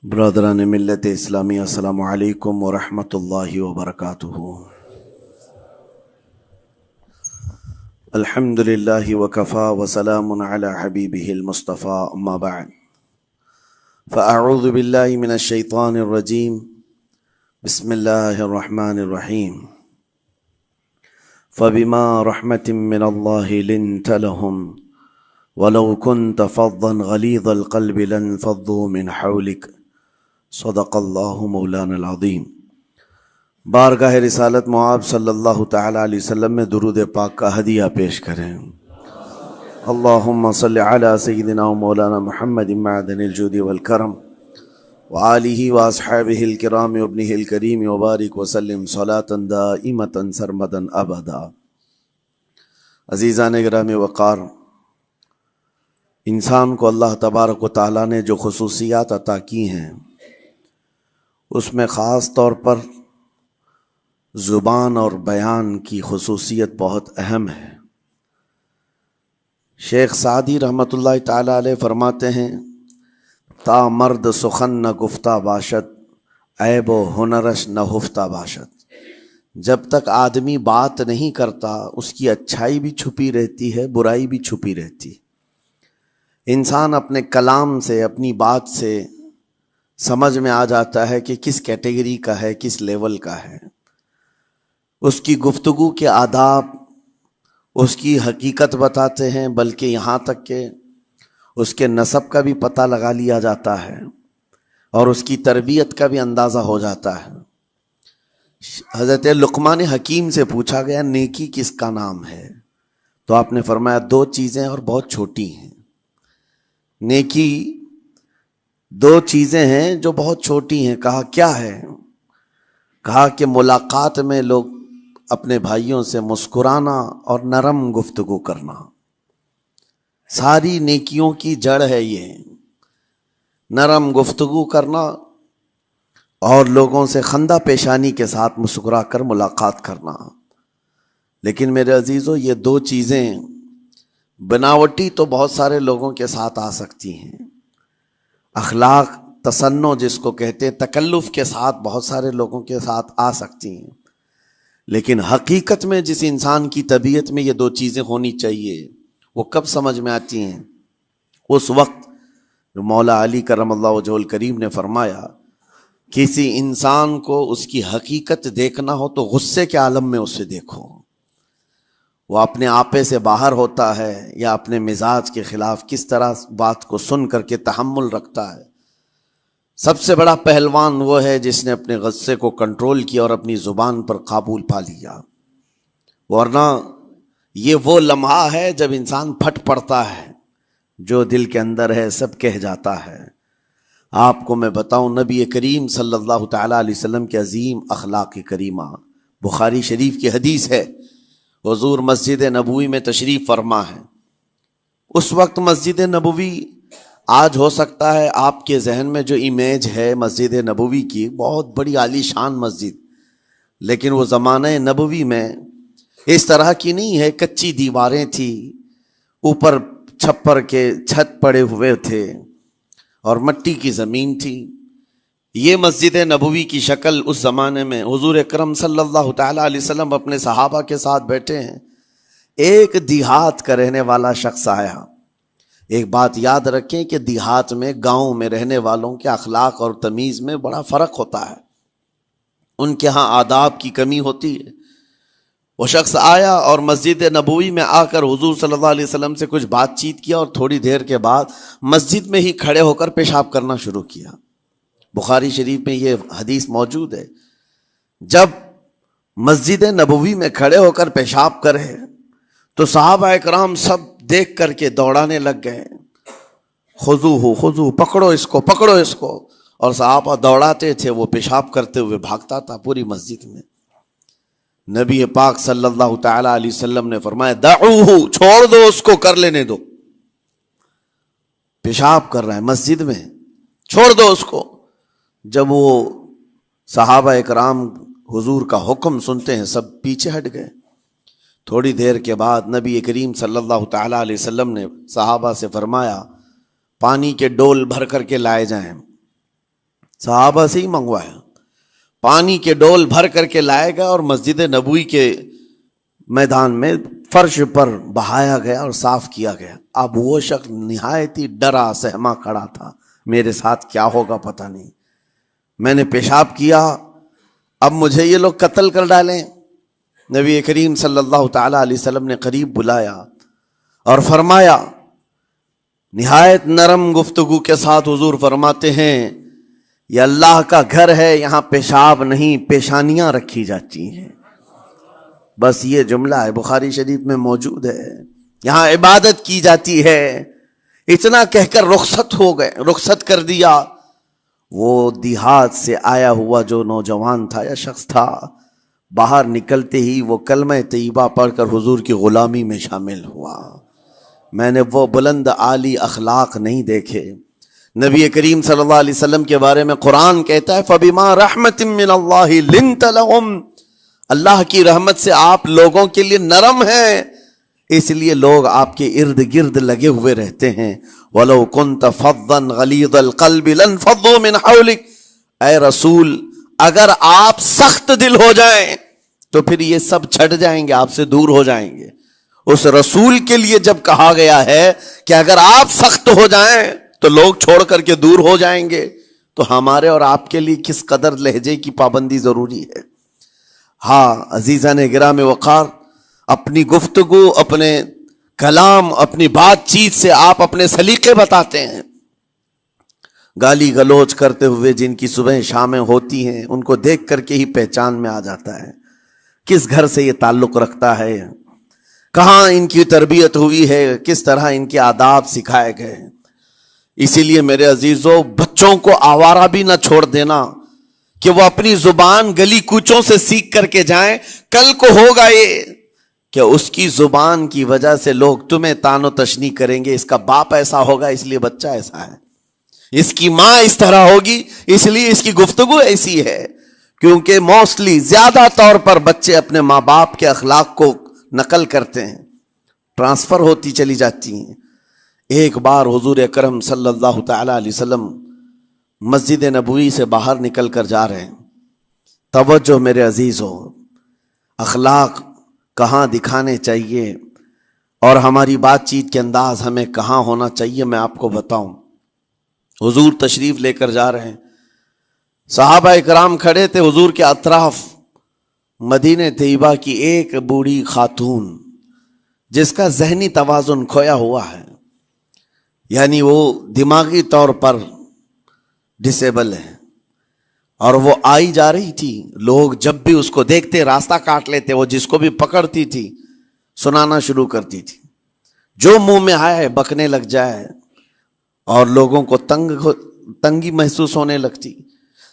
برادران ملت اسلامی، السلام علیکم ورحمۃ اللہ وبرکاتہ۔ الحمد للہ وکفا وسلام علی حبیبہ المصطفیٰ، اما بعد فاعوذ باللہ من الشیطان الرجیم، بسم اللہ الرحمن الرحیم۔ فبما رحمۃ من اللہ لنت لهم ولو كنت فظا غلیظ القلب لانفضوا من حولک، صدق اللہ مولانا العظیم۔ بارگاہ رسالت معاب صلی اللہ تعالی علیہ وسلم میں درود پاک کا ہدیہ پیش کریں۔ اللہم صلی علی سیدنا و مولانا محمد معدن الجود والکرم وآلہ واصحابہ الکرام وابنہ الکریم وبارک وسلم صلاة دائمة سرمدا ابدا۔ عزیزان گرامی وقار، انسان کو اللہ تبارک و تعالیٰ نے جو خصوصیات عطا کی ہیں اس میں خاص طور پر زبان اور بیان کی خصوصیت بہت اہم ہے۔ شیخ سعدی رحمۃ اللہ تعالیٰ علیہ فرماتے ہیں، تا مرد سخن نہ گفتہ باشد، عیب و ہنرش نہ ہفتہ باشد۔ جب تک آدمی بات نہیں کرتا اس کی اچھائی بھی چھپی رہتی ہے، برائی بھی چھپی رہتی ہے۔ انسان اپنے کلام سے، اپنی بات سے سمجھ میں آ جاتا ہے کہ کس کیٹیگری کا ہے، کس لیول کا ہے۔ اس کی گفتگو کے آداب اس کی حقیقت بتاتے ہیں، بلکہ یہاں تک کہ اس کے نسب کا بھی پتہ لگا لیا جاتا ہے اور اس کی تربیت کا بھی اندازہ ہو جاتا ہے۔ حضرت لقمان حکیم سے پوچھا گیا نیکی کس کا نام ہے، تو آپ نے فرمایا دو چیزیں اور بہت چھوٹی ہیں۔ نیکی دو چیزیں ہیں جو بہت چھوٹی ہیں۔ کہا کیا ہے؟ کہا کہ ملاقات میں لوگ اپنے بھائیوں سے مسکرانا اور نرم گفتگو کرنا۔ ساری نیکیوں کی جڑ ہے یہ، نرم گفتگو کرنا اور لوگوں سے خندہ پیشانی کے ساتھ مسکرا کر ملاقات کرنا۔ لیکن میرے عزیزو، یہ دو چیزیں بناوٹی تو بہت سارے لوگوں کے ساتھ آ سکتی ہیں، اخلاق تصنع جس کو کہتے ہیں، تکلف کے ساتھ بہت سارے لوگوں کے ساتھ آ سکتی ہیں، لیکن حقیقت میں جس انسان کی طبیعت میں یہ دو چیزیں ہونی چاہیے وہ کب سمجھ میں آتی ہیں؟ اس وقت جو مولا علی کرم اللہ وجہہ الکریم نے فرمایا کسی انسان کو اس کی حقیقت دیکھنا ہو تو غصے کے عالم میں اسے دیکھو، وہ اپنے آپے سے باہر ہوتا ہے یا اپنے مزاج کے خلاف کس طرح بات کو سن کر کے تحمل رکھتا ہے۔ سب سے بڑا پہلوان وہ ہے جس نے اپنے غصے کو کنٹرول کیا اور اپنی زبان پر قابو پا لیا، ورنہ یہ وہ لمحہ ہے جب انسان پھٹ پڑتا ہے، جو دل کے اندر ہے سب کہہ جاتا ہے۔ آپ کو میں بتاؤں، نبی کریم صلی اللہ تعالیٰ علیہ وسلم کے عظیم اخلاق کریمہ، بخاری شریف کی حدیث ہے، حضور مسجد نبوی میں تشریف فرما ہے۔ اس وقت مسجد نبوی، آج ہو سکتا ہے آپ کے ذہن میں جو امیج ہے مسجد نبوی کی، بہت بڑی عالی شان مسجد، لیکن وہ زمانہ نبوی میں اس طرح کی نہیں ہے۔ کچی دیواریں تھی، اوپر چھپر کے چھت پڑے ہوئے تھے اور مٹی کی زمین تھی۔ یہ مسجد نبوی کی شکل اس زمانے میں حضور اکرم صلی اللہ تعالیٰ علیہ وسلم اپنے صحابہ کے ساتھ بیٹھے ہیں، ایک دیہات کا رہنے والا شخص آیا۔ ایک بات یاد رکھیں کہ دیہات میں، گاؤں میں رہنے والوں کے اخلاق اور تمیز میں بڑا فرق ہوتا ہے، ان کے ہاں آداب کی کمی ہوتی ہے۔ وہ شخص آیا اور مسجد نبوی میں آ کر حضور صلی اللہ علیہ وسلم سے کچھ بات چیت کیا اور تھوڑی دیر کے بعد مسجد میں ہی کھڑے ہو کر پیشاب کرنا شروع کیا۔ بخاری شریف میں یہ حدیث موجود ہے۔ جب مسجد نبوی میں کھڑے ہو کر پیشاب کرے تو صحابہ اکرام سب دیکھ کر کے دوڑانے لگ گئے، خذوہ خذوہ، پکڑو اس کو، پکڑو اس کو، اور صحابہ دوڑاتے تھے، وہ پیشاب کرتے ہوئے بھاگتا تھا پوری مسجد میں۔ نبی پاک صلی اللہ تعالی علیہ وسلم نے فرمایا دعوہ، چھوڑ دو اس کو، کر لینے دو، پیشاب کر رہا ہے مسجد میں، چھوڑ دو اس کو۔ جب وہ صحابہ اکرام حضور کا حکم سنتے ہیں سب پیچھے ہٹ گئے۔ تھوڑی دیر کے بعد نبی کریم صلی اللہ تعالیٰ علیہ وسلم نے صحابہ سے فرمایا پانی کے ڈول بھر کر کے لائے جائیں۔ صحابہ سے ہی منگوایا، پانی کے ڈول بھر کر کے لائے گا اور مسجد نبوی کے میدان میں فرش پر بہایا گیا اور صاف کیا گیا۔ اب وہ شخص نہایت ہی ڈرا سہما کھڑا تھا، میرے ساتھ کیا ہوگا پتہ نہیں، میں نے پیشاب کیا، اب مجھے یہ لوگ قتل کر ڈالیں۔ نبی کریم صلی اللہ تعالی علیہ وسلم نے قریب بلایا اور فرمایا، نہایت نرم گفتگو کے ساتھ حضور فرماتے ہیں، یہ اللہ کا گھر ہے، یہاں پیشاب نہیں پیشانیاں رکھی جاتی ہیں۔ بس یہ جملہ ہے، بخاری شریف میں موجود ہے، یہاں عبادت کی جاتی ہے۔ اتنا کہہ کر رخصت ہو گئے، رخصت کر دیا۔ وہ دیہات سے آیا ہوا جو نوجوان تھا یا شخص تھا، باہر نکلتے ہی وہ کلمہ طیبہ پڑھ کر حضور کی غلامی میں شامل ہوا۔ میں نے وہ بلند عالی اخلاق نہیں دیکھے۔ نبی کریم صلی اللہ علیہ وسلم کے بارے میں قرآن کہتا ہے، فَبِمَا رَحْمَةٍ مِّنَ اللَّهِ لِنْتَ لَهُمْ، اللہ کی رحمت سے آپ لوگوں کے لیے نرم ہیں، اس لیے لوگ آپ کے ارد گرد لگے ہوئے رہتے ہیں۔ وَلَوْ كُنْتَ فَظًّا غَلِيظَ الْقَلْبِ لَانفَضُّوا مِنْ حَوْلِكَ، اے رسول اگر آپ سخت دل ہو جائیں تو پھر یہ سب چھٹ جائیں گے، آپ سے دور ہو جائیں گے۔ اس رسول کے لیے جب کہا گیا ہے کہ اگر آپ سخت ہو جائیں تو لوگ چھوڑ کر کے دور ہو جائیں گے، تو ہمارے اور آپ کے لیے کس قدر لہجے کی پابندی ضروری ہے۔ ہاں عزیزان گرام وقار، اپنی گفتگو، اپنے کلام، اپنی بات چیت سے آپ اپنے سلیقے بتاتے ہیں۔ گالی گلوچ کرتے ہوئے جن کی صبح شامیں ہوتی ہیں، ان کو دیکھ کر کے ہی پہچان میں آ جاتا ہے کس گھر سے یہ تعلق رکھتا ہے، کہاں ان کی تربیت ہوئی ہے، کس طرح ان کے آداب سکھائے گئے۔ اسی لیے میرے عزیزو، بچوں کو آوارہ بھی نہ چھوڑ دینا کہ وہ اپنی زبان گلی کوچوں سے سیکھ کر کے جائیں۔ کل کو ہوگا یہ کہ اس کی زبان کی وجہ سے لوگ تمہیں تان و تشنیع کریں گے، اس کا باپ ایسا ہوگا اس لیے بچہ ایسا ہے، اس کی ماں اس طرح ہوگی اس لیے اس کی گفتگو ایسی ہے۔ کیونکہ موسٹلی زیادہ طور پر بچے اپنے ماں باپ کے اخلاق کو نقل کرتے ہیں، ٹرانسفر ہوتی چلی جاتی ہیں۔ ایک بار حضور اکرم صلی اللہ تعالی علیہ وسلم مسجد نبوی سے باہر نکل کر جا رہے ہیں۔ توجہ میرے عزیزو، اخلاق کہاں دکھانے چاہیے اور ہماری بات چیت کے انداز ہمیں کہاں ہونا چاہیے، میں آپ کو بتاؤں۔ حضور تشریف لے کر جا رہے ہیں، صحابہ اکرام کھڑے تھے حضور کے اطراف۔ مدینہ طیبہ کی ایک بوڑھی خاتون جس کا ذہنی توازن کھویا ہوا ہے، یعنی وہ دماغی طور پر ڈسیبل ہے، اور وہ آئی جا رہی تھی۔ لوگ جب بھی اس کو دیکھتے راستہ کاٹ لیتے، وہ جس کو بھی پکڑتی تھی سنانا شروع کرتی تھی، جو منہ میں آئے بکنے لگ جائے، اور لوگوں کو تنگی محسوس ہونے لگتی۔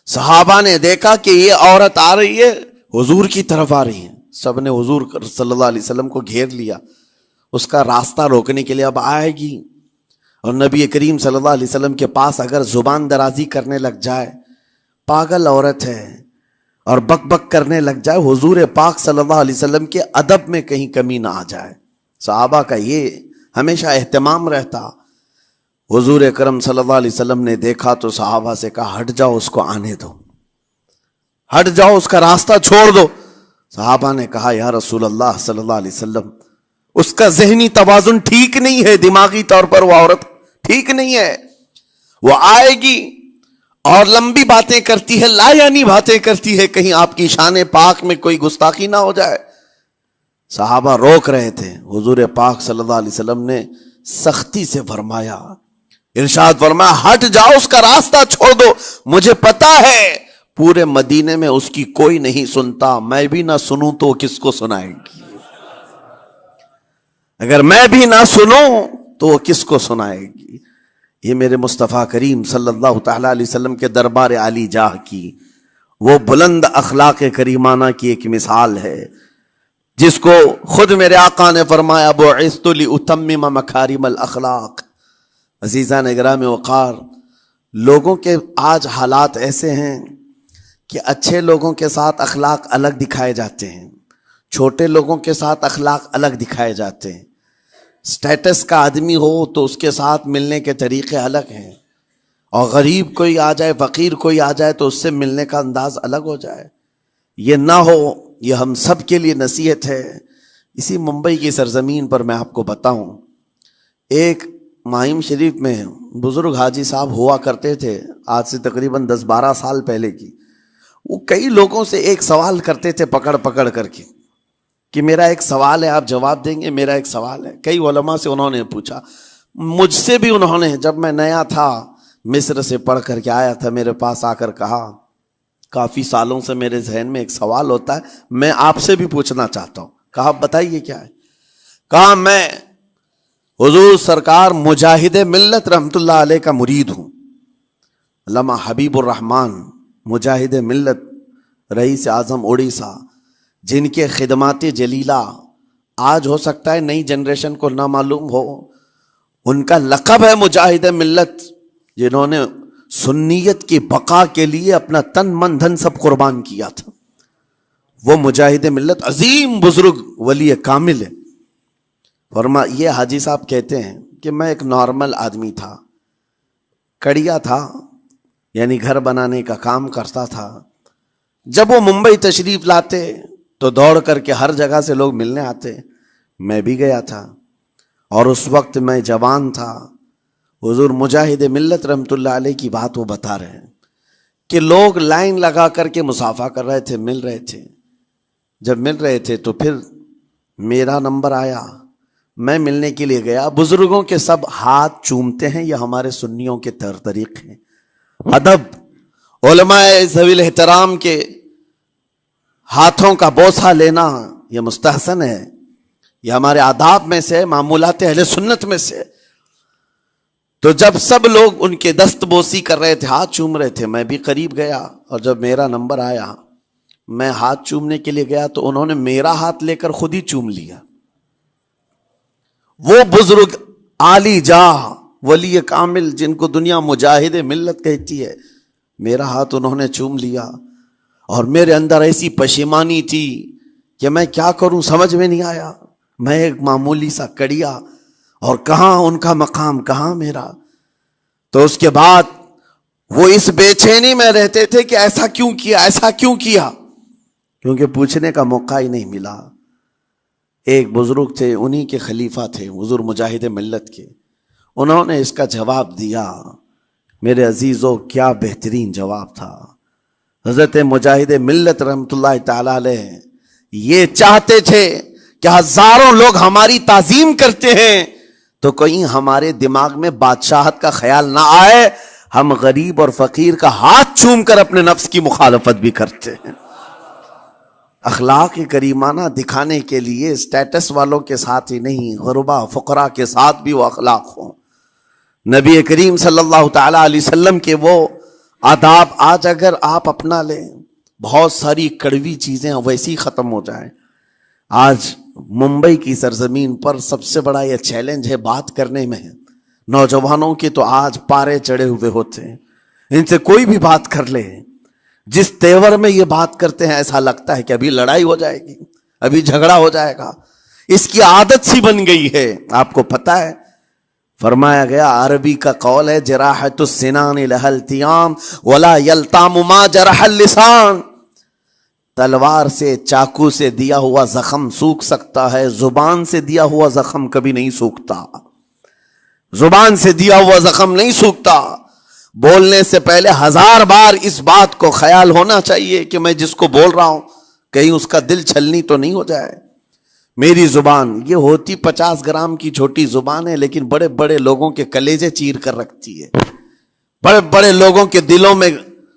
صحابہ نے دیکھا کہ یہ عورت آ رہی ہے، حضور کی طرف آ رہی ہے، سب نے حضور صلی اللہ علیہ وسلم کو گھیر لیا، اس کا راستہ روکنے کے لیے اب آئے گی۔ اور نبی کریم صلی اللہ علیہ وسلم کے پاس اگر زبان درازی کرنے لگ جائے، پاگل عورت ہے، اور بک بک کرنے لگ جائے، حضور پاک صلی اللہ علیہ وسلم کے ادب میں کہیں کمی نہ آ جائے۔ صحابہ کا یہ ہمیشہ اہتمام رہتا۔ حضور اکرم صلی اللہ علیہ وسلم نے دیکھا تو صحابہ سے کہا، ہٹ جاؤ، اس کو آنے دو، ہٹ جاؤ، اس کا راستہ چھوڑ دو۔ صحابہ نے کہا، یا رسول اللہ صلی اللہ علیہ وسلم، اس کا ذہنی توازن ٹھیک نہیں ہے، دماغی طور پر وہ عورت ٹھیک نہیں ہے، وہ آئے گی اور لمبی باتیں کرتی ہے، لا یعنی باتیں کرتی ہے، کہیں آپ کی شان پاک میں کوئی گستاخی نہ ہو جائے۔ صحابہ روک رہے تھے، حضور پاک صلی اللہ علیہ وسلم نے سختی سے فرمایا، ارشاد فرمایا، ہٹ جاؤ، اس کا راستہ چھوڑ دو، مجھے پتا ہے پورے مدینے میں اس کی کوئی نہیں سنتا، میں بھی نہ سنوں تو کس کو سنائے گی، اگر میں بھی نہ سنوں تو وہ کس کو سنائے گی۔ یہ میرے مصطفیٰ کریم صلی اللہ تعالی علیہ وسلم کے دربار عالی جاہ کی وہ بلند اخلاق کریمانہ کی ایک مثال ہے، جس کو خود میرے آقا نے فرمایا، بعثت لأتمم مکارم الاخلاق۔ عزیزان گرامی وقار، لوگوں کے آج حالات ایسے ہیں کہ اچھے لوگوں کے ساتھ اخلاق الگ دکھائے جاتے ہیں، چھوٹے لوگوں کے ساتھ اخلاق الگ دکھائے جاتے ہیں۔ سٹیٹس کا آدمی ہو تو اس کے ساتھ ملنے کے طریقے الگ ہیں، اور غریب کوئی آ جائے، فقیر کوئی آ جائے تو اس سے ملنے کا انداز الگ ہو جائے. یہ نہ ہو. یہ ہم سب کے لیے نصیحت ہے. اسی ممبئی کی سرزمین پر میں آپ کو بتاؤں، ایک ماہم شریف میں بزرگ حاجی صاحب ہوا کرتے تھے، آج سے تقریباً 10-12 سال پہلے کی. وہ کئی لوگوں سے ایک سوال کرتے تھے پکڑ پکڑ کر کے کہ میرا ایک سوال ہے، آپ جواب دیں گے، میرا ایک سوال ہے. کئی علماء سے انہوں نے پوچھا، مجھ سے بھی انہوں نے، جب میں نیا تھا مصر سے پڑھ کر کے آیا تھا، میرے پاس آ کر کہا کافی سالوں سے میرے ذہن میں ایک سوال ہوتا ہے، میں آپ سے بھی پوچھنا چاہتا ہوں. کہا بتائیے کیا ہے؟ کہا میں حضور سرکار مجاہد ملت رحمت اللہ علیہ کا مرید ہوں. علامہ حبیب الرحمان مجاہد ملت، رئیس اعظم اڑیسہ، جن کے خدمات جلیلہ آج ہو سکتا ہے نئی جنریشن کو نہ معلوم ہو. ان کا لقب ہے مجاہد ملت، جنہوں نے سنیت کی بقا کے لیے اپنا تن من دھن سب قربان کیا تھا. وہ مجاہد ملت عظیم بزرگ ولی کامل ہے. یہ حاجی صاحب کہتے ہیں کہ میں ایک نارمل آدمی تھا، کڑیا تھا، یعنی گھر بنانے کا کام کرتا تھا. جب وہ ممبئی تشریف لاتے تو دوڑ کر کے ہر جگہ سے لوگ ملنے آتے. میں بھی گیا تھا اور اس وقت میں جوان تھا. حضور مجاہد ملت رحمت اللہ علیہ کی بات وہ بتا رہے ہیں کہ لوگ لائن لگا کر کے مصافحہ کر رہے تھے، مل رہے تھے. جب مل رہے تھے تو پھر میرا نمبر آیا، میں ملنے کے لیے گیا. بزرگوں کے سب ہاتھ چومتے ہیں، یہ ہمارے سنیوں کے طریق ہیں. ادب، علماء ذوی الاحترام کے ہاتھوں کا بوسہ لینا یہ مستحسن ہے، یہ ہمارے آداب میں سے، معمولات اہل سنت میں سے. تو جب سب لوگ ان کے دست بوسی کر رہے تھے، ہاتھ چوم رہے تھے، میں بھی قریب گیا اور جب میرا نمبر آیا میں ہاتھ چومنے کے لیے گیا تو انہوں نے میرا ہاتھ لے کر خود ہی چوم لیا. وہ بزرگ عالی جاہ ولی کامل جن کو دنیا مجاہد ملت کہتی ہے، میرا ہاتھ انہوں نے چوم لیا. اور میرے اندر ایسی پشیمانی تھی کہ میں کیا کروں سمجھ میں نہیں آیا. میں ایک معمولی سا کڑیا، اور کہاں ان کا مقام، کہاں میرا. تو اس کے بعد وہ اس بے چینی میں رہتے تھے کہ ایسا کیوں کیا، ایسا کیوں کیا، کیونکہ پوچھنے کا موقع ہی نہیں ملا. ایک بزرگ تھے، انہی کے خلیفہ تھے حضور مجاہد ملت کے، انہوں نے اس کا جواب دیا. میرے عزیزوں کیا بہترین جواب تھا. حضرت مجاہد ملت رحمت اللہ تعالی علیہ یہ چاہتے تھے کہ ہزاروں لوگ ہماری تعظیم کرتے ہیں تو کہیں ہمارے دماغ میں بادشاہت کا خیال نہ آئے، ہم غریب اور فقیر کا ہاتھ چوم کر اپنے نفس کی مخالفت بھی کرتے ہیں. اخلاق کریمانہ دکھانے کے لیے اسٹیٹس والوں کے ساتھ ہی نہیں، غربا فقراء کے ساتھ بھی وہ اخلاق ہوں. نبی کریم صلی اللہ تعالی علیہ وسلم کے وہ آداب آج اگر آپ اپنا لیں، بہت ساری کڑوی چیزیں ویسی ختم ہو جائیں. آج ممبئی کی سرزمین پر سب سے بڑا یہ چیلنج ہے بات کرنے میں. نوجوانوں کے تو آج پارے چڑھے ہوئے ہوتے ہیں، ان سے کوئی بھی بات کر لے، جس تیور میں یہ بات کرتے ہیں ایسا لگتا ہے کہ ابھی لڑائی ہو جائے گی، ابھی جھگڑا ہو جائے گا. اس کی عادت سی بن گئی ہے. آپ کو پتہ ہے فرمایا گیا، عربی کا قول ہے جراحت السنان لها التیام ولا یلتام ما جرح اللسان. تلوار سے، چاقو سے دیا ہوا زخم سوکھ سکتا ہے، زبان سے دیا ہوا زخم کبھی نہیں سوکھتا. زبان سے دیا ہوا زخم نہیں سوکھتا. بولنے سے پہلے 1000 بار اس بات کو خیال ہونا چاہیے کہ میں جس کو بول رہا ہوں کہیں اس کا دل چھلنی تو نہیں ہو جائے. میری زبان یہ ہوتی 50 گرام کی چھوٹی زبان ہے، لیکن بڑے بڑے لوگوں کے کلیجے چیر کر رکھتی ہے، بڑے بڑے لوگوں کے دلوں میں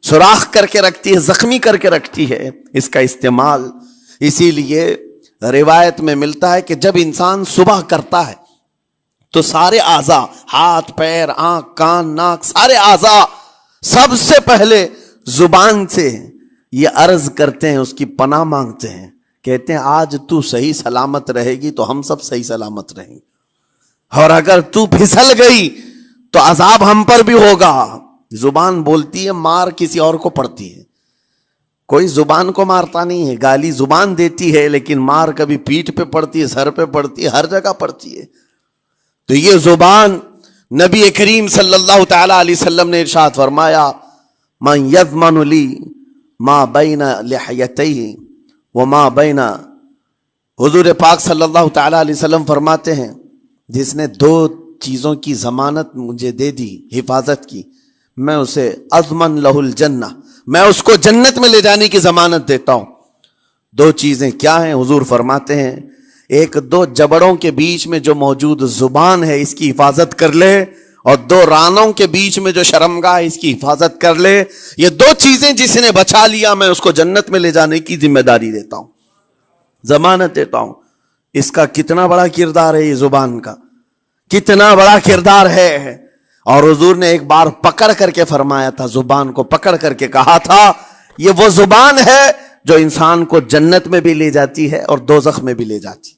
سوراخ کر کے رکھتی ہے، زخمی کر کے رکھتی ہے اس کا استعمال. اسی لیے روایت میں ملتا ہے کہ جب انسان صبح کرتا ہے تو سارے اعضاء، ہاتھ پیر آنکھ کان ناک، سارے اعضاء سب سے پہلے زبان سے یہ عرض کرتے ہیں، اس کی پناہ مانگتے ہیں، کہتے ہیں آج تو صحیح سلامت رہے گی تو ہم سب صحیح سلامت رہیں گے، اور اگر تو پھسل گئی تو عذاب ہم پر بھی ہوگا. زبان بولتی ہے، مار کسی اور کو پڑتی ہے. کوئی زبان کو مارتا نہیں ہے، گالی زبان دیتی ہے، لیکن مار کبھی پیٹھ پہ پڑتی ہے، سر پہ پڑتی ہے، ہر جگہ پڑتی ہے. تو یہ زبان نبی کریم صلی اللہ تعالی علیہ وسلم نے ارشاد فرمایا من یضمن لی ما بین لحیتیہ وما بین، حضور پاک صلی اللہ تعالی علیہ وسلم فرماتے ہیں جس نے دو چیزوں کی ضمانت مجھے دے دی، حفاظت کی، میں اسے اضمن لہ الجنہ، میں اس کو جنت میں لے جانے کی ضمانت دیتا ہوں۔ دو چیزیں کیا ہیں؟ حضور فرماتے ہیں ایک دو جبڑوں کے بیچ میں جو موجود زبان ہے اس کی حفاظت کر لے، اور دو رانوں کے بیچ میں جو شرمگاہ ہے اس کی حفاظت کر لے، یہ دو چیزیں جس نے بچا لیا میں اس کو جنت میں لے جانے کی ذمہ داری دیتا ہوں، ضمانت دیتا ہوں۔ اس کا کتنا بڑا کردار ہے، یہ زبان کا کتنا بڑا کردار ہے۔ اور حضور نے ایک بار پکڑ کر کے فرمایا تھا، زبان کو پکڑ کر کے کہا تھا یہ وہ زبان ہے جو انسان کو جنت میں بھی لے جاتی ہے اور دوزخ میں بھی لے جاتی۔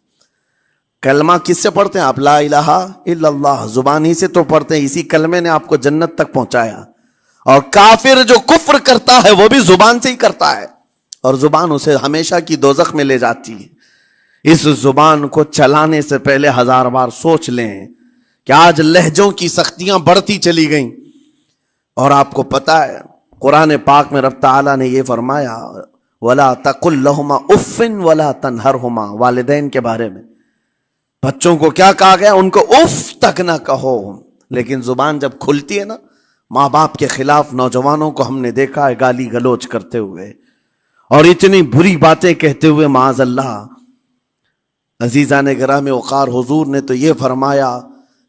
کلمہ کس سے پڑھتے ہیں آپ؟ لا الہ الا اللہ، زبان ہی سے تو پڑھتے ہیں، اسی کلمے نے آپ کو جنت تک پہنچایا۔ اور کافر جو کفر کرتا ہے وہ بھی زبان سے ہی کرتا ہے، اور زبان اسے ہمیشہ کی دوزخ میں لے جاتی ہے۔ اس زبان کو چلانے سے پہلے 1000 بار سوچ لیں کہ آج لہجوں کی سختیاں بڑھتی چلی گئیں، اور آپ کو پتا ہے قرآن پاک میں رب تعالیٰ نے یہ فرمایا وَلَا تَقُلْ لَهُمَا اُفٍّ وَلَا تَنْهَرْهُمَا، والدین کے بارے میں بچوں کو کیا کہا گیا؟ ان کو اف تک نہ کہو۔ لیکن زبان جب کھلتی ہے نا، ماں باپ کے خلاف نوجوانوں کو ہم نے دیکھا ہے گالی گلوچ کرتے ہوئے اور اتنی بری باتیں کہتے ہوئے، معاذ اللہ۔ عزیزان گرامی وقار، حضور نے تو یہ فرمایا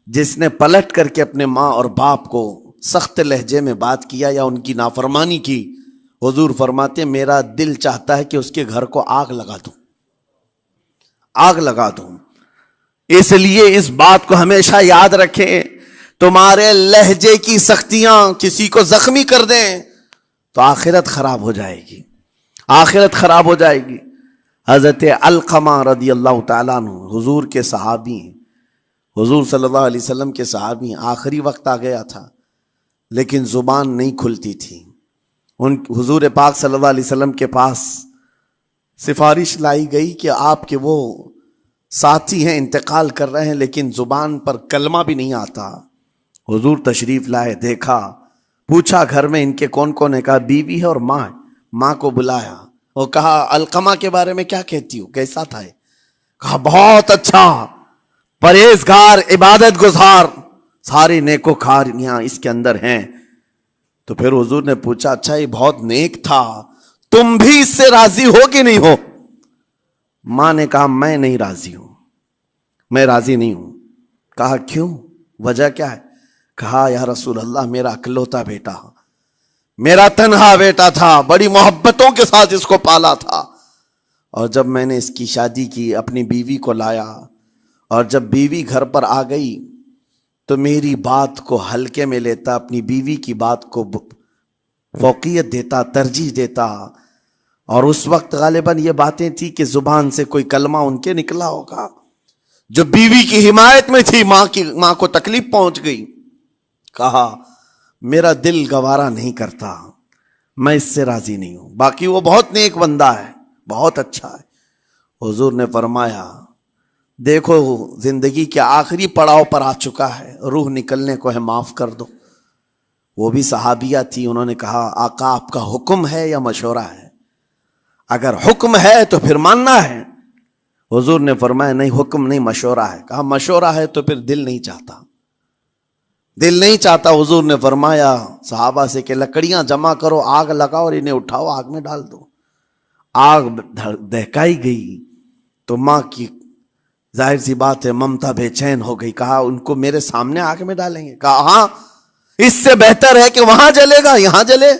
جس نے پلٹ کر کے اپنے ماں اور باپ کو سخت لہجے میں بات کیا یا ان کی نافرمانی کی، حضور فرماتے میرا دل چاہتا ہے کہ اس کے گھر کو آگ لگا دوں، آگ لگا دوں۔ اس لیے اس بات کو ہمیشہ یاد رکھیں، تمہارے لہجے کی سختیاں کسی کو زخمی کر دیں تو آخرت خراب ہو جائے گی، آخرت خراب ہو جائے گی۔ حضرت علقمہ رضی اللہ تعالیٰ عنہ حضور کے صحابی ہیں، حضور صلی اللہ علیہ وسلم کے صحابی ہیں، آخری وقت آ گیا تھا لیکن زبان نہیں کھلتی تھی۔ حضور پاک صلی اللہ علیہ وسلم کے پاس سفارش لائی گئی کہ آپ کے وہ ساتھی ہیں انتقال کر رہے ہیں لیکن زبان پر کلمہ بھی نہیں آتا۔ حضور تشریف لائے، دیکھا، پوچھا گھر میں ان کے کون کون ہے؟ کہا بیوی ہے اور ماں ہے۔ ماں کو بلایا اور کہا علقمہ کے بارے میں کیا کہتی ہو، کیسا تھا؟ کہا بہت اچھا، پرہیزگار، عبادت گزار، ساری نیکوکاریاں اس کے اندر ہیں۔ تو پھر حضور نے پوچھا اچھا یہ بہت نیک تھا، تم بھی اس سے راضی ہو کہ نہیں ہو؟ ماں نے کہا میں نہیں راضی ہوں، میں راضی نہیں ہوں۔ کہا کیوں، وجہ کیا ہے؟ کہا یا رسول اللہ میرا اکلوتا بیٹا، میرا تنہا بیٹا تھا، بڑی محبتوں کے ساتھ اس کو پالا تھا، اور جب میں نے اس کی شادی کی اپنی بیوی کو لایا، اور جب بیوی گھر پر آ گئی تو میری بات کو ہلکے میں لیتا، اپنی بیوی کی بات کو فوقیت دیتا، ترجیح دیتا۔ اور اس وقت غالباً یہ باتیں تھی کہ زبان سے کوئی کلمہ ان کے نکلا ہوگا جو بیوی کی حمایت میں تھی، ماں کو تکلیف پہنچ گئی۔ کہا میرا دل گوارا نہیں کرتا، میں اس سے راضی نہیں ہوں، باقی وہ بہت نیک بندہ ہے، بہت اچھا ہے۔ حضور نے فرمایا دیکھو زندگی کے آخری پڑاؤ پر آ چکا ہے، روح نکلنے کو ہے، معاف کر دو۔ وہ بھی صحابیہ تھی، انہوں نے کہا آقا آپ کا حکم ہے یا مشورہ ہے؟ اگر حکم ہے تو پھر ماننا ہے۔ حضور نے فرمایا نہیں، حکم نہیں، مشورہ ہے۔ کہا مشورہ ہے تو پھر دل نہیں چاہتا، دل نہیں چاہتا۔ حضور نے فرمایا صحابہ سے کہ لکڑیاں جمع کرو، آگ لگاؤ اور انہیں اٹھاؤ، آگ میں ڈال دو۔ آگ دہکائی گئی تو ماں کی ظاہر سی بات ہے ممتا بے چین ہو گئی۔ کہا ان کو میرے سامنے آگ میں ڈالیں گے؟ کہا ہاں، اس سے بہتر ہے کہ وہاں جلے گا، یہاں جلے۔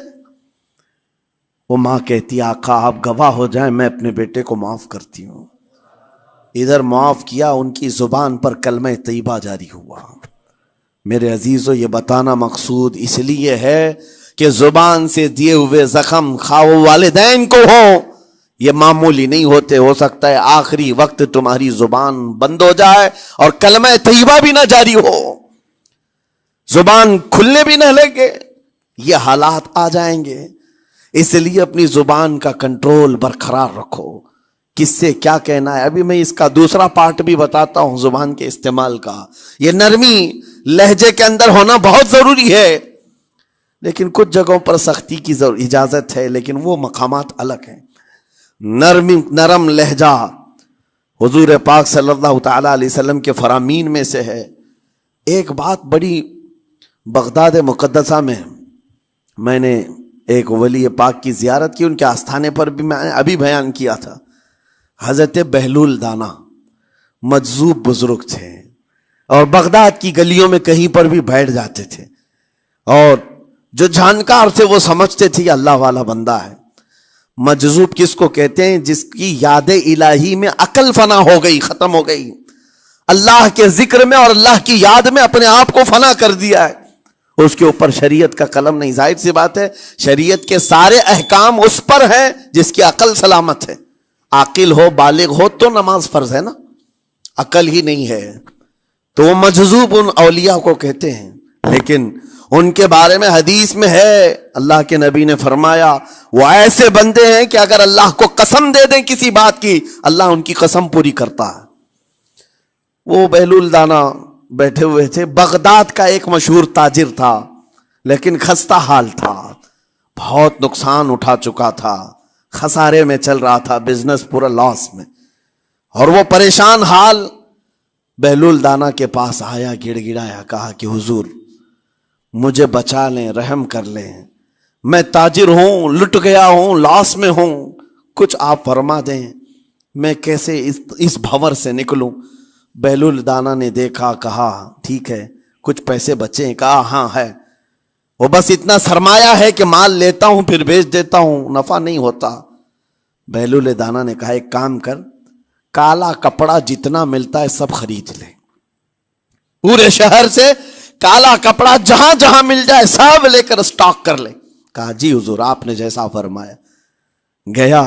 وہ ماں کہتی آقا آپ گواہ ہو جائیں، میں اپنے بیٹے کو معاف کرتی ہوں۔ ادھر معاف کیا، ان کی زبان پر کلمہ طیبہ جاری ہوا۔ میرے عزیزو یہ بتانا مقصود اس لیے ہے کہ زبان سے دیے ہوئے زخم خواہ والدین کو ہو، یہ معمولی نہیں ہوتے۔ ہو سکتا ہے آخری وقت تمہاری زبان بند ہو جائے اور کلمہ طیبہ بھی نہ جاری ہو، زبان کھلنے بھی نہ لگے، یہ حالات آ جائیں گے۔ اس لیے اپنی زبان کا کنٹرول برقرار رکھو، کس سے کیا کہنا ہے۔ ابھی میں اس کا دوسرا پارٹ بھی بتاتا ہوں زبان کے استعمال کا۔ یہ نرمی لہجے کے اندر ہونا بہت ضروری ہے، لیکن کچھ جگہوں پر سختی کی اجازت ہے، لیکن وہ مقامات الگ ہیں۔ نرم لہجہ حضور پاک صلی اللہ تعالی علیہ وسلم کے فرامین میں سے ہے۔ ایک بات بڑی، بغداد مقدسہ میں نے ایک ولی پاک کی زیارت کی، ان کے آستانے پر بھی میں نے ابھی بیان کیا تھا۔ حضرت بہلول دانا مجذوب بزرگ تھے، اور بغداد کی گلیوں میں کہیں پر بھی بیٹھ جاتے تھے، اور جو جانکار تھے وہ سمجھتے تھے یہ اللہ والا بندہ ہے۔ مجذوب کس کو کہتے ہیں؟ جس کی یاد الہی میں عقل فنا ہو گئی، ختم ہو گئی، اللہ کے ذکر میں اور اللہ کی یاد میں اپنے آپ کو فنا کر دیا ہے، اس کے اوپر شریعت کا قلم نہیں۔ ظاہر سی بات ہے شریعت کے سارے احکام اس پر ہیں جس کی عقل سلامت ہے۔ عاقل ہو، بالغ ہو تو نماز فرض ہے نا، عقل ہی نہیں ہے تو وہ مجذوب ان اولیاء کو کہتے ہیں۔ لیکن ان کے بارے میں حدیث میں ہے، اللہ کے نبی نے فرمایا وہ ایسے بندے ہیں کہ اگر اللہ کو قسم دے دیں کسی بات کی، اللہ ان کی قسم پوری کرتا ہے۔ وہ بہلول دانا بیٹھے ہوئے تھے، بغداد کا ایک مشہور تاجر تھا، لیکن خستہ حال تھا، بہت نقصان اٹھا چکا تھا، خسارے میں چل رہا تھا، بزنس پورا لاس میں، اور وہ پریشان حال بہلول دانا کے پاس آیا، گڑ گڑایا، کہا کہ حضور مجھے بچا لیں، رحم کر لیں، میں تاجر ہوں، لٹ گیا ہوں، لاس میں ہوں، کچھ آپ فرما دیں، میں کیسے اس بھنور سے نکلوں؟ بہلول دانا نے دیکھا، کہا ٹھیک ہے کچھ پیسے بچے ہیں؟ کہا ہاں ہے، وہ بس اتنا سرمایہ ہے کہ مال لیتا ہوں پھر بیچ دیتا ہوں، نفع نہیں ہوتا۔ بہلول دانا نے کہا ایک کام کر، کالا کپڑا جتنا ملتا ہے سب خرید لے، پورے شہر سے کالا کپڑا جہاں جہاں مل جائے سب لے کر سٹاک کر لے۔ کہا جی حضور آپ نے جیسا فرمایا۔ گیا،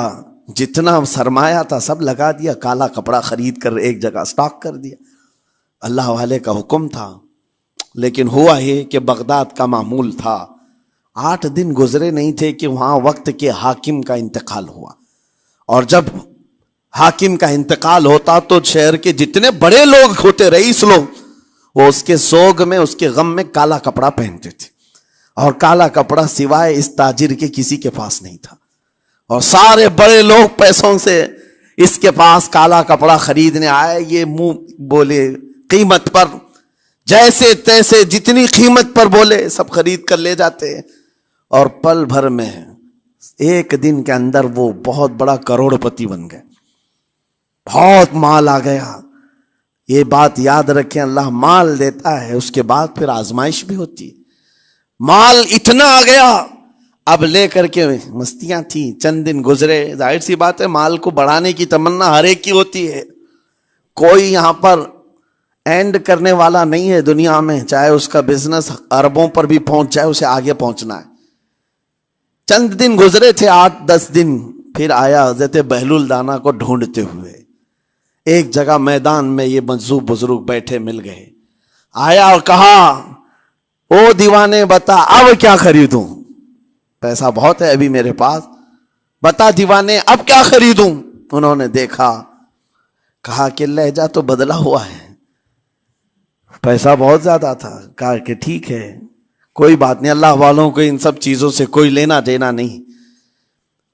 جتنا سرمایہ تھا سب لگا دیا، کالا کپڑا خرید کر ایک جگہ سٹاک کر دیا۔ اللہ والے کا حکم تھا، لیکن ہوا یہ کہ بغداد کا معمول تھا، 8 دن گزرے نہیں تھے کہ وہاں وقت کے حاکم کا انتقال ہوا، اور جب حاکم کا انتقال ہوتا تو شہر کے جتنے بڑے لوگ ہوتے، رئیس لوگ، وہ اس کے سوگ میں، اس کے غم میں کالا کپڑا پہنتے تھے، اور کالا کپڑا سوائے اس تاجر کے کسی کے پاس نہیں تھا، اور سارے بڑے لوگ پیسوں سے اس کے پاس کالا کپڑا خریدنے آئے، یہ منہ بولے قیمت پر، جیسے تیسے جتنی قیمت پر بولے سب خرید کر لے جاتے، اور پل بھر میں ایک دن کے اندر وہ بہت بڑا کروڑ پتی بن گئے، بہت مال آ گیا۔ یہ بات یاد رکھیں، اللہ مال دیتا ہے، اس کے بعد پھر آزمائش بھی ہوتی ہے۔ مال اتنا آ گیا، اب لے کر کے مستیاں تھیں، چند دن گزرے، ظاہر سی بات ہے مال کو بڑھانے کی تمنا ہر ایک کی ہوتی ہے، کوئی یہاں پر اینڈ کرنے والا نہیں ہے دنیا میں، چاہے اس کا بزنس اربوں پر بھی پہنچ جائے، اسے آگے پہنچنا ہے۔ چند دن گزرے تھے، 8-10 دن، پھر آیا حضرت بہلول دانا کو ڈھونڈتے ہوئے، ایک جگہ میدان میں یہ مجذوب بزرگ بیٹھے مل گئے، آیا اور کہا او دیوانے بتا اب کیا خریدوں، پیسہ بہت ہے ابھی میرے پاس، بتا دیوانے اب کیا خریدوں؟ انہوں نے دیکھا، کہا کہ لہجہ تو بدلا ہوا ہے، پیسہ بہت زیادہ تھا، کہا کہ ٹھیک ہے کوئی بات نہیں، اللہ والوں کو ان سب چیزوں سے کوئی لینا دینا نہیں۔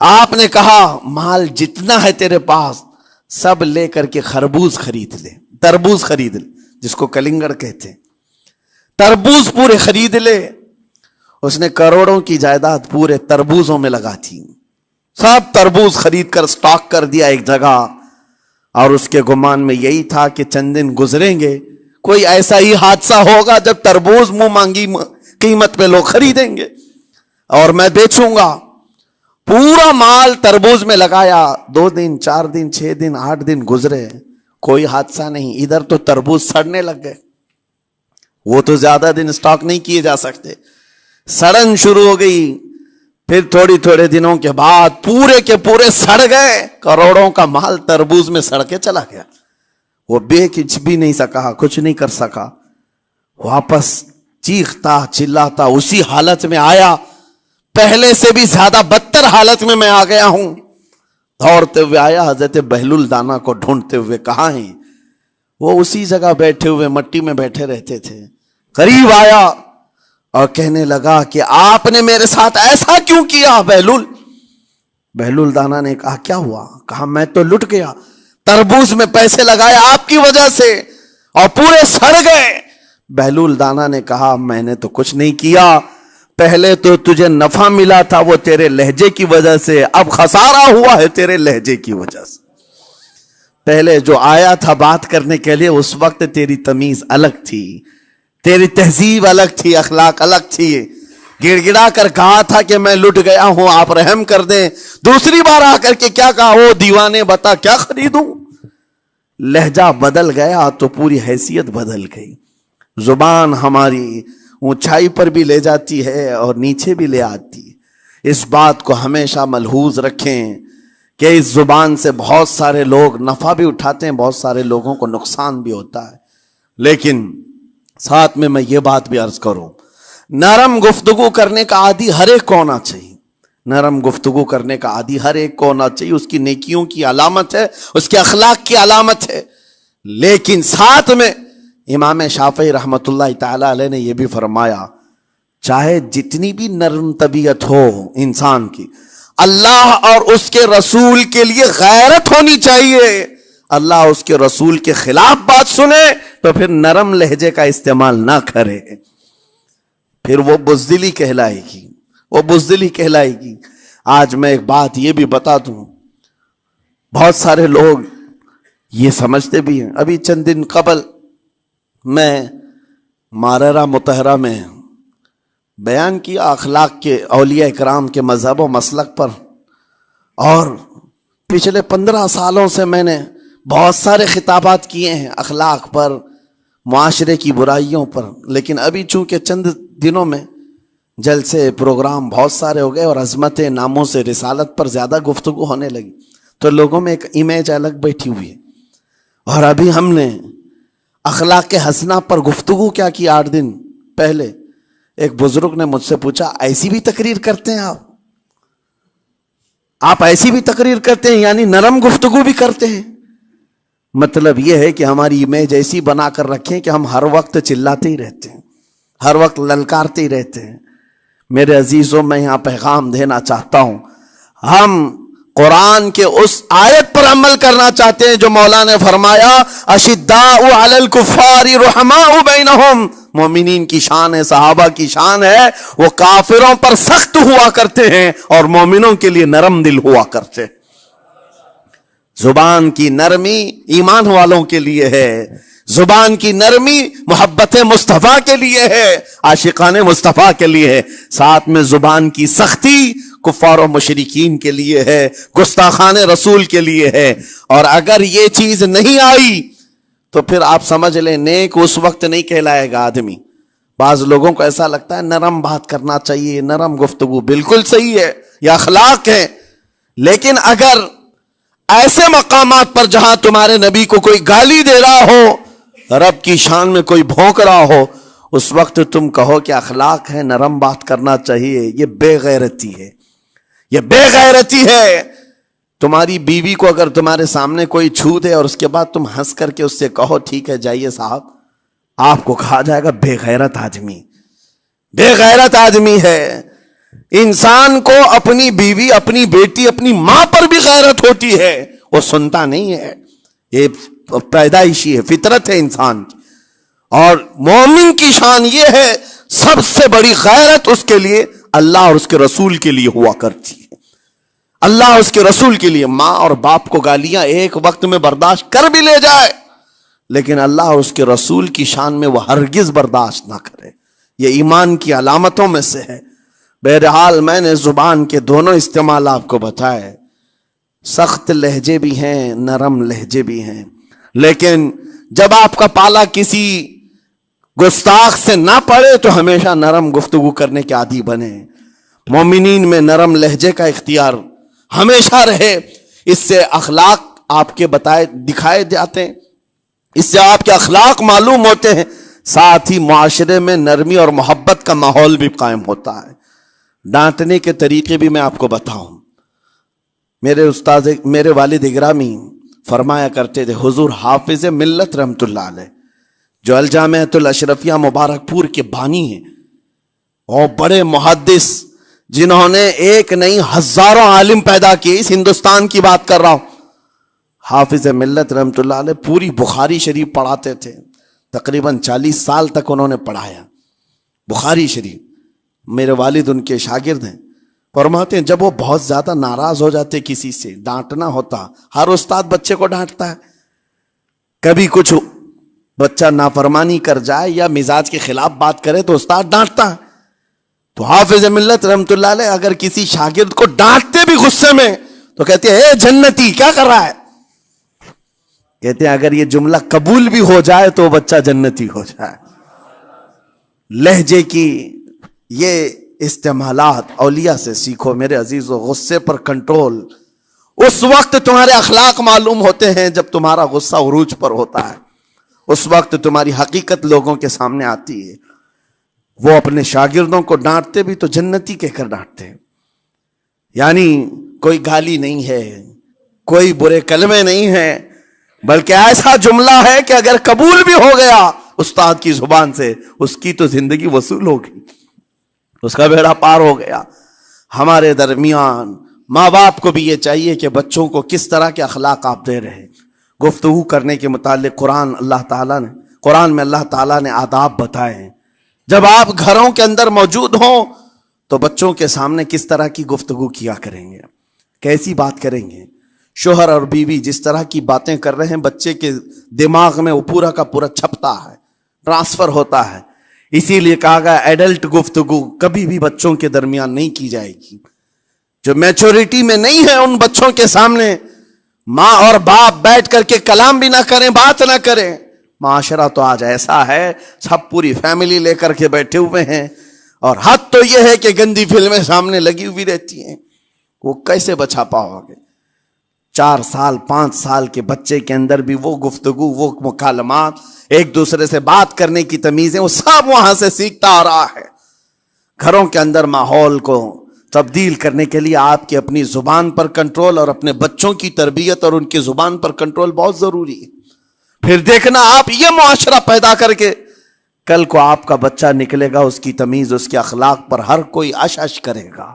آپ نے کہا مال جتنا ہے تیرے پاس سب لے کر کے خربوز خرید لے، تربوز خرید لے، جس کو کلنگڑ کہتے ہیں، تربوز پورے خرید لے۔ اس نے کروڑوں کی جائیداد پورے تربوزوں میں لگا تھی، سب تربوز خرید کر سٹاک کر دیا ایک جگہ، اور اس کے گمان میں یہی تھا کہ چند دن گزریں گے، کوئی ایسا ہی حادثہ ہوگا جب تربوز منہ مانگی قیمت پہ لوگ خریدیں گے اور میں بیچوں گا۔ پورا مال تربوز میں لگایا، 2 دن 4 دن 6 دن 8 دن گزرے، کوئی حادثہ نہیں، ادھر تو تربوز سڑنے لگ گئے، وہ تو زیادہ دن سٹاک نہیں کیے جا سکتے، سڑن شروع ہو گئی، پھر تھوڑے دنوں کے بعد پورے کے پورے سڑ گئے، کروڑوں کا مال تربوز میں سڑ کے چلا گیا، وہ بیچ بھی نہیں سکا، کچھ نہیں کر سکا، واپس چیختا چلاتا اسی حالت میں آیا، پہلے سے بھی زیادہ بدتر حالت میں آ گیا ہوں، دوڑتے ہوئے آیا، حضرت بہلول دانا کو ڈھونڈتے ہوئے، کہاں ہیں؟ وہ اسی جگہ بیٹھے ہوئے مٹی میں بیٹھے رہتے تھے، قریب آیا اور کہنے لگا کہ آپ نے میرے ساتھ ایسا کیوں کیا بہلول؟ بہلول دانا نے کہا کیا ہوا؟ کہا میں تو لٹ گیا، تربوز میں پیسے لگائے آپ کی وجہ سے اور پورے سڑ گئے۔ بہلول دانا نے کہا میں نے تو کچھ نہیں کیا، پہلے تو تجھے نفع ملا تھا وہ تیرے لہجے کی وجہ سے، اب خسارہ ہوا ہے تیرے لہجے کی وجہ سے۔ پہلے جو آیا تھا بات کرنے کے لیے اس وقت تیری تمیز الگ تھی، تیری تہذیب الگ تھی، اخلاق الگ تھی، گڑ گڑا کر کہا تھا کہ میں لٹ گیا ہوں آپ رحم کر دیں۔ دوسری بار آ کر کے کیا کہا؟ وہ دیوانے بتا کیا خریدوں؟ لہجہ بدل گیا تو پوری حیثیت بدل گئی۔ زبان ہماری اونچائی پر بھی لے جاتی ہے اور نیچے بھی لے آتی ہے۔ اس بات کو ہمیشہ ملحوظ رکھیں کہ اس زبان سے بہت سارے لوگ نفع بھی اٹھاتے ہیں، بہت سارے لوگوں کو نقصان بھی ہوتا ہے۔ لیکن ساتھ میں یہ بات بھی عرض کروں، نرم گفتگو کرنے کا عادی ہر ایک کو ہونا چاہیے، نرم گفتگو کرنے کا عادی ہر ایک کو ہونا چاہیے، اس کی نیکیوں کی علامت ہے، اس کے اخلاق کی علامت ہے۔ لیکن ساتھ میں امام شافعی رحمۃ اللہ تعالی علیہ نے یہ بھی فرمایا، چاہے جتنی بھی نرم طبیعت ہو انسان کی، اللہ اور اس کے رسول کے لیے غیرت ہونی چاہیے۔ اللہ اس کے رسول کے خلاف بات سنے تو پھر نرم لہجے کا استعمال نہ کرے، پھر وہ بزدلی کہلائے گی، وہ بزدلی کہلائے گی۔ آج میں ایک بات یہ بھی بتا دوں، بہت سارے لوگ یہ سمجھتے بھی ہیں۔ ابھی چند دن قبل میں ماررہ مطہرہ میں بیان کیا اخلاق کے، اولیاء اکرام کے مذہب و مسلک پر، اور پچھلے 15 سالوں سے میں نے بہت سارے خطابات کیے ہیں اخلاق پر، معاشرے کی برائیوں پر، لیکن ابھی چونکہ چند دنوں میں جلسے پروگرام بہت سارے ہو گئے اور عظمت ناموں سے رسالت پر زیادہ گفتگو ہونے لگی، تو لوگوں میں ایک امیج الگ بیٹھی ہوئی ہے۔ اور ابھی ہم نے اخلاق حسنہ پر گفتگو کیا کی 8 دن پہلے، ایک بزرگ نے مجھ سے پوچھا ایسی بھی تقریر کرتے ہیں آپ ایسی بھی تقریر کرتے ہیں، یعنی نرم گفتگو بھی کرتے ہیں؟ مطلب یہ ہے کہ ہماری امیج ایسی بنا کر رکھیں کہ ہم ہر وقت چلاتے ہی رہتے ہیں، ہر وقت للکارتے ہی رہتے ہیں۔ میرے عزیزوں، میں یہاں پیغام دینا چاہتا ہوں، ہم قرآن کے اس آیت پر عمل کرنا چاہتے ہیں جو مولا نے فرمایا اشداء علی الکفار رحماء بینہم۔ مومنین کی شان ہے، صحابہ کی شان ہے، وہ کافروں پر سخت ہوا کرتے ہیں اور مومنوں کے لیے نرم دل ہوا کرتے ہیں۔ زبان کی نرمی ایمان والوں کے لیے ہے، زبان کی نرمی محبت مصطفیٰ کے لیے ہے، عاشقان مصطفیٰ کے لیے ہے، ساتھ میں زبان کی سختی کفار و مشرکین کے لیے ہے، گستاخان رسول کے لیے ہے۔ اور اگر یہ چیز نہیں آئی تو پھر آپ سمجھ لیں نیک اس وقت نہیں کہلائے گا آدمی۔ بعض لوگوں کو ایسا لگتا ہے نرم بات کرنا چاہیے، نرم گفتگو، بالکل صحیح ہے، یہ اخلاق ہے، لیکن اگر ایسے مقامات پر جہاں تمہارے نبی کو کوئی گالی دے رہا ہو، رب کی شان میں کوئی بھونک رہا ہو، اس وقت تم کہو کہ اخلاق ہے، نرم بات کرنا چاہیے، یہ بے غیرتی ہے، یہ بے غیرتی ہے۔ تمہاری بیوی کو اگر تمہارے سامنے کوئی چھو دے اور اس کے بعد تم ہنس کر کے اس سے کہو ٹھیک ہے جائیے صاحب، آپ کو کہا جائے گا بے غیرت آدمی، بے غیرت آدمی ہے۔ انسان کو اپنی بیوی، اپنی بیٹی، اپنی ماں پر بھی غیرت ہوتی ہے، وہ سنتا نہیں ہے، یہ پیدائشی ہے، فطرت ہے انسان کی۔ اور مومن کی شان یہ ہے سب سے بڑی غیرت اس کے لیے اللہ اور اس کے رسول کے لیے ہوا کرتی ہے۔ اللہ اور اس کے رسول کے لیے ماں اور باپ کو گالیاں ایک وقت میں برداشت کر بھی لے جائے، لیکن اللہ اور اس کے رسول کی شان میں وہ ہرگز برداشت نہ کرے، یہ ایمان کی علامتوں میں سے ہے۔ بہرحال میں نے زبان کے دونوں استعمال آپ کو بتائے، سخت لہجے بھی ہیں، نرم لہجے بھی ہیں، لیکن جب آپ کا پالا کسی گستاخ سے نہ پڑے تو ہمیشہ نرم گفتگو کرنے کے عادی بنے۔ مومنین میں نرم لہجے کا اختیار ہمیشہ رہے، اس سے اخلاق آپ کے بتائے دکھائے جاتے ہیں، اس سے آپ کے اخلاق معلوم ہوتے ہیں، ساتھ ہی معاشرے میں نرمی اور محبت کا ماحول بھی قائم ہوتا ہے۔ ڈانٹنے کے طریقے بھی میں آپ کو بتاؤں، میرے والد گرامی فرمایا کرتے تھے، حضور حافظ ملت رحمت اللہ علیہ جو الجامعۃ الاشرفیہ مبارک پور کے بانی ہیں اور بڑے محدث، جنہوں نے ایک نہیں ہزاروں عالم پیدا کیے، اس ہندوستان کی بات کر رہا ہوں، حافظ ملت رحمۃ اللہ علیہ پوری بخاری شریف پڑھاتے تھے، تقریباً 40 سال تک انہوں نے پڑھایا بخاری شریف. میرے والد ان کے شاگرد ہیں. فرماتے ہیں جب وہ بہت زیادہ ناراض ہو جاتے کسی سے، ڈانٹنا ہوتا، ہر استاد بچے کو ڈانٹتا ہے، کبھی کچھ بچہ نافرمانی کر جائے یا مزاج کے خلاف بات کرے تو استاد ڈانٹتا ہے. تو حافظ ملت رحمۃ اللہ علیہ اگر کسی شاگرد کو ڈانٹتے بھی غصے میں تو کہتے ہیں اے جنتی کیا کر رہا ہے. کہتے ہیں اگر یہ جملہ قبول بھی ہو جائے تو بچہ جنتی ہو جائے. لہجے کی یہ استعمالات اولیاء سے سیکھو میرے عزیزو. غصے پر کنٹرول اس وقت تمہارے اخلاق معلوم ہوتے ہیں جب تمہارا غصہ عروج پر ہوتا ہے، اس وقت تمہاری حقیقت لوگوں کے سامنے آتی ہے. وہ اپنے شاگردوں کو ڈانٹتے بھی تو جنتی کہہ کر ڈانٹتے ہیں، یعنی کوئی گالی نہیں ہے، کوئی برے کلمے نہیں ہیں، بلکہ ایسا جملہ ہے کہ اگر قبول بھی ہو گیا استاد کی زبان سے، اس کی تو زندگی وصول ہوگی، اس کا بیڑا پار ہو گیا. ہمارے درمیان ماں باپ کو بھی یہ چاہیے کہ بچوں کو کس طرح کے اخلاق آپ دے رہے. گفتگو کرنے کے متعلق قرآن میں اللہ تعالیٰ نے آداب بتائے ہیں. جب آپ گھروں کے اندر موجود ہوں تو بچوں کے سامنے کس طرح کی گفتگو کیا کریں گے، کیسی بات کریں گے. شوہر اور بیوی جس طرح کی باتیں کر رہے ہیں بچے کے دماغ میں وہ پورا کا پورا چھپتا ہے، ٹرانسفر ہوتا ہے. اسی لیے کہا گیا ایڈلٹ گفتگو کبھی بھی بچوں کے درمیان نہیں کی جائے گی. جو میچورٹی میں نہیں ہے ان بچوں کے سامنے ماں اور باپ بیٹھ کر کے کلام بھی نہ کریں، بات نہ کریں. معاشرہ تو آج ایسا ہے سب پوری فیملی لے کر کے بیٹھے ہوئے ہیں، اور حد تو یہ ہے کہ گندی فلمیں سامنے لگی ہوئی رہتی ہیں. وہ کیسے بچا پاؤ گے؟ 4 سال 5 سال کے بچے کے اندر بھی وہ گفتگو، وہ مکالمات، ایک دوسرے سے بات کرنے کی تمیزیں، وہ سب وہاں سے سیکھتا آ رہا ہے. گھروں کے اندر ماحول کو تبدیل کرنے کے لیے آپ کی اپنی زبان پر کنٹرول اور اپنے بچوں کی تربیت اور ان کی زبان پر کنٹرول بہت ضروری ہے. پھر دیکھنا آپ یہ معاشرہ پیدا کر کے کل کو آپ کا بچہ نکلے گا، اس کی تمیز، اس کے اخلاق پر ہر کوئی اش اش کرے گا.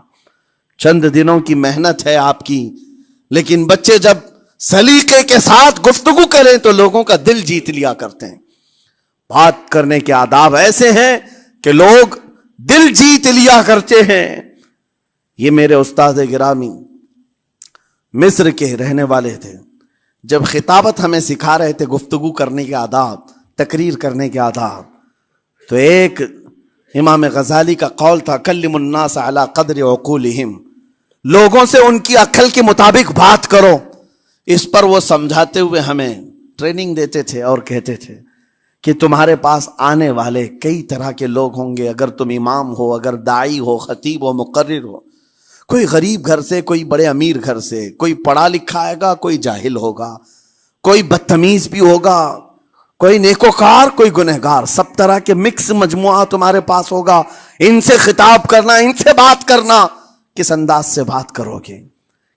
چند دنوں کی محنت ہے آپ کی، لیکن بچے جب سلیقے کے ساتھ گفتگو کریں تو لوگوں کا دل جیت لیا کرتے ہیں. بات کرنے کے آداب ایسے ہیں کہ لوگ دل جیت لیا کرتے ہیں. یہ میرے استاد گرامی مصر کے رہنے والے تھے. جب خطابت ہمیں سکھا رہے تھے گفتگو کرنے کے آداب، تقریر کرنے کے آداب، تو ایک امام غزالی کا قول تھا کلم الناس علی قدر عقولہم، لوگوں سے ان کی عقل کے مطابق بات کرو. اس پر وہ سمجھاتے ہوئے ہمیں ٹریننگ دیتے تھے اور کہتے تھے کہ تمہارے پاس آنے والے کئی طرح کے لوگ ہوں گے. اگر تم امام ہو، اگر داعی ہو، خطیب ہو، مقرر ہو، کوئی غریب گھر سے، کوئی بڑے امیر گھر سے، کوئی پڑھا لکھا آئے گا، کوئی جاہل ہوگا، کوئی بدتمیز بھی ہوگا، کوئی نیکوکار، کوئی گنہگار، سب طرح کے مکس مجموعہ تمہارے پاس ہوگا. ان سے خطاب کرنا، ان سے بات کرنا، کس انداز سے بات کرو گے،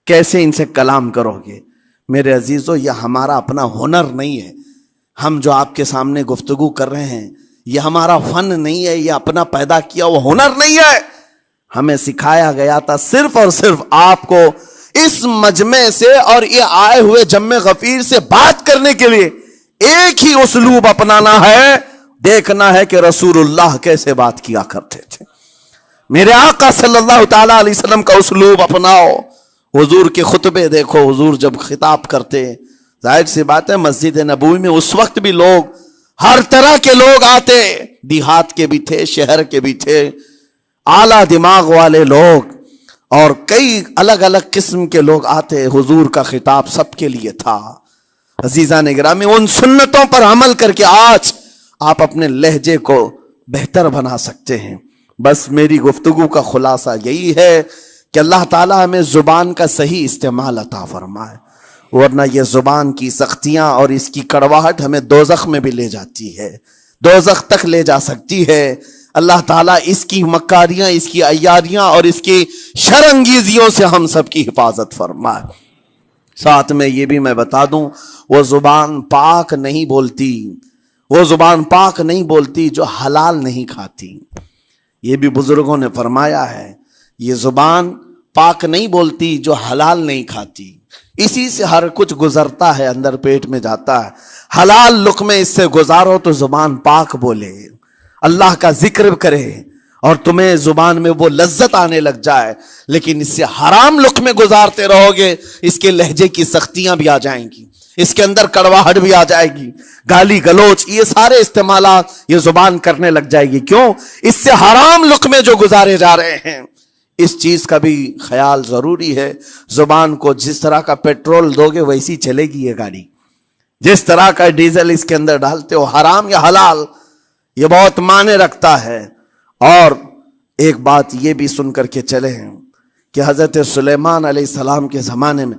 کیسے ان سے کلام کرو گے. میرے عزیزو یہ ہمارا اپنا ہنر نہیں ہے. ہم جو آپ کے سامنے گفتگو کر رہے ہیں یہ ہمارا فن نہیں ہے، یہ اپنا پیدا کیا وہ ہنر نہیں ہے. ہمیں سکھایا گیا تھا صرف اور صرف آپ کو اس مجمع سے اور یہ آئے ہوئے جمع غفیر سے بات کرنے کے لیے ایک ہی اسلوب اپنانا ہے. دیکھنا ہے کہ رسول اللہ کیسے بات کیا کرتے تھے. میرے آقا صلی اللہ تعالی علیہ وسلم کا اسلوب اپناؤ. حضور کے خطبے دیکھو، حضور جب خطاب کرتے، ظاہر سی بات ہے مسجد نبوی میں اس وقت بھی لوگ، ہر طرح کے لوگ آتے، دیہات کے بھی تھے، شہر کے بھی تھے، اعلیٰ دماغ والے لوگ اور کئی الگ الگ قسم کے لوگ آتے. حضور کا خطاب سب کے لیے تھا. عزیزان گرامی، ان سنتوں پر عمل کر کے آج آپ اپنے لہجے کو بہتر بنا سکتے ہیں. بس میری گفتگو کا خلاصہ یہی ہے کہ اللہ تعالیٰ ہمیں زبان کا صحیح استعمال عطا فرمائے، ورنہ یہ زبان کی سختیاں اور اس کی کڑواہٹ ہمیں دوزخ میں بھی لے جاتی ہے، دوزخ تک لے جا سکتی ہے. اللہ تعالیٰ اس کی مکاریاں، اس کی عیاریاں اور اس کی شرانگیزیوں سے ہم سب کی حفاظت فرمائے. ساتھ میں یہ بھی میں بتا دوں، وہ زبان پاک نہیں بولتی، وہ زبان پاک نہیں بولتی جو حلال نہیں کھاتی. یہ بھی بزرگوں نے فرمایا ہے, یہ زبان پاک نہیں بولتی جو حلال نہیں کھاتی. اسی سے ہر کچھ گزرتا ہے, اندر پیٹ میں جاتا ہے. حلال لقمے اس سے گزارو تو زبان پاک بولے, اللہ کا ذکر کرے اور تمہیں زبان میں وہ لذت آنے لگ جائے. لیکن اس سے حرام لقمے گزارتے رہو گے, اس کے لہجے کی سختیاں بھی آ جائیں گی, اس کے اندر کڑواہٹ بھی آ جائے گی, گالی گلوچ, یہ سارے استعمالات یہ زبان کرنے لگ جائے گی. کیوں؟ اس سے حرام لقمے جو گزارے جا رہے ہیں. اس چیز کا بھی خیال ضروری ہے. زبان کو جس طرح کا پیٹرول دو گے ویسی چلے گی یہ گاڑی. جس طرح کا ڈیزل اس کے اندر ڈالتے ہو, حرام یا حلال, یہ بہت معنی رکھتا ہے. اور ایک بات یہ بھی سن کر کے چلے ہیں کہ حضرت سلیمان علیہ السلام کے زمانے میں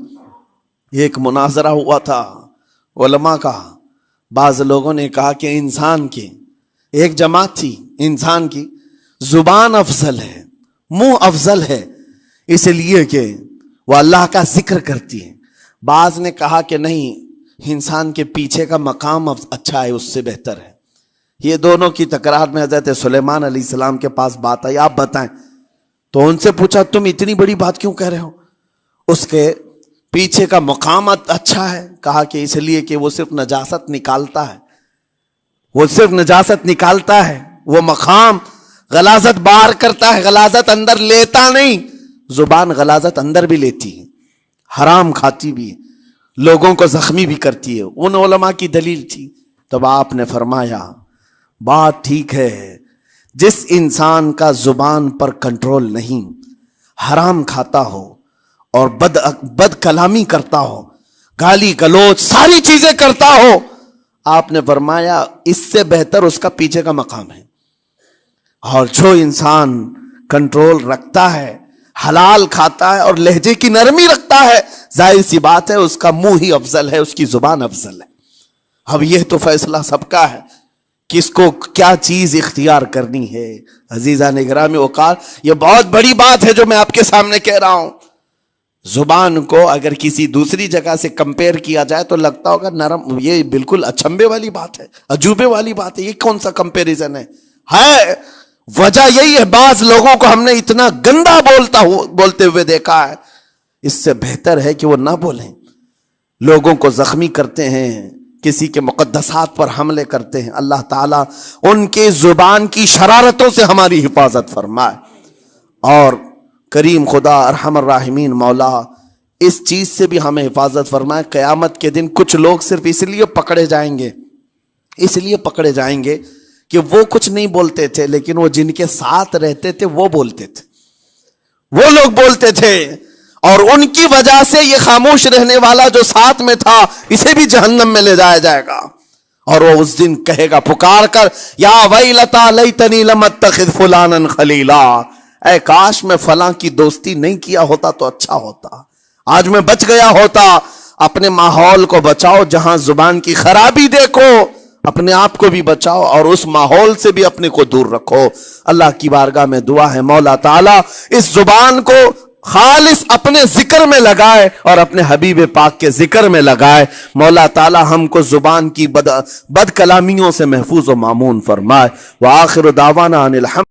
ایک مناظرہ ہوا تھا علماء کا. بعض لوگوں نے کہا کہ انسان کی ایک جماعت تھی, انسان کی زبان افضل ہے, منہ افضل ہے, اس لیے کہ وہ اللہ کا ذکر کرتی ہے. بعض نے کہا کہ نہیں, انسان کے پیچھے کا مقام اچھا ہے, اس سے بہتر ہے. یہ دونوں کی تکرار میں حضرت سلیمان علیہ السلام کے پاس بات آئی, آپ بتائیں. تو ان سے پوچھا تم اتنی بڑی بات کیوں کہہ رہے ہو؟ اس کے پیچھے کا مقام اچھا ہے. کہا کہ اس لیے کہ وہ صرف نجاست نکالتا ہے, وہ صرف نجاست نکالتا ہے, وہ مقام غلاظت باہر کرتا ہے, غلاظت اندر لیتا نہیں. زبان غلاظت اندر بھی لیتی ہے, حرام کھاتی بھی ہے, لوگوں کو زخمی بھی کرتی ہے. ان علماء کی دلیل تھی. تب آپ نے فرمایا بات ٹھیک ہے, جس انسان کا زبان پر کنٹرول نہیں, حرام کھاتا ہو اور بد کلامی کرتا ہو, گالی گلوچ ساری چیزیں کرتا ہو, آپ نے فرمایا اس سے بہتر اس کا پیچھے کا مقام ہے. اور جو انسان کنٹرول رکھتا ہے, حلال کھاتا ہے اور لہجے کی نرمی رکھتا ہے, ظاہر سی بات ہے اس کا منہ ہی افضل ہے, اس کی زبان افضل ہے. اب یہ تو فیصلہ سب کا ہے, کس کو کیا چیز اختیار کرنی ہے. عزیزان گرامی اوقات, یہ بہت بڑی بات ہے جو میں آپ کے سامنے کہہ رہا ہوں. زبان کو اگر کسی دوسری جگہ سے کمپیئر کیا جائے تو لگتا ہوگا نرم, یہ بالکل اچنبے والی بات ہے, عجوبے والی بات ہے, یہ کون سا کمپیریزن ہے. وجہ یہی ہے, بعض لوگوں کو ہم نے اتنا گندا بولتے ہوئے دیکھا ہے, اس سے بہتر ہے کہ وہ نہ بولیں. لوگوں کو زخمی کرتے ہیں, کسی کے مقدسات پر حملے کرتے ہیں. اللہ تعالیٰ ان کے زبان کی شرارتوں سے ہماری حفاظت فرمائے. اور کریم خدا ارحم الراحمین مولا اس چیز سے بھی ہمیں حفاظت فرمائے. قیامت کے دن کچھ لوگ صرف اس لیے پکڑے جائیں گے کہ وہ کچھ نہیں بولتے تھے, لیکن وہ جن کے ساتھ رہتے تھے وہ بولتے تھے, وہ لوگ بولتے تھے, اور ان کی وجہ سے یہ خاموش رہنے والا جو ساتھ میں تھا اسے بھی جہنم میں لے جایا جائے گا. اور وہ اس دن کہے گا پکار کر, یا ویلتا لیتنی لم اتخذ فلانا خلیلا, اے کاش میں فلاں کی دوستی نہیں کیا ہوتا تو اچھا ہوتا, آج میں بچ گیا ہوتا. اپنے ماحول کو بچاؤ, جہاں زبان کی خرابی دیکھو اپنے آپ کو بھی بچاؤ اور اس ماحول سے بھی اپنے کو دور رکھو. اللہ کی بارگاہ میں دعا ہے مولا تعالیٰ اس زبان کو خالص اپنے ذکر میں لگائے اور اپنے حبیب پاک کے ذکر میں لگائے. مولا تعالیٰ ہم کو زبان کی بد کلامیوں سے محفوظ و مامون فرمائے. وآخر دعوانا ان الحمد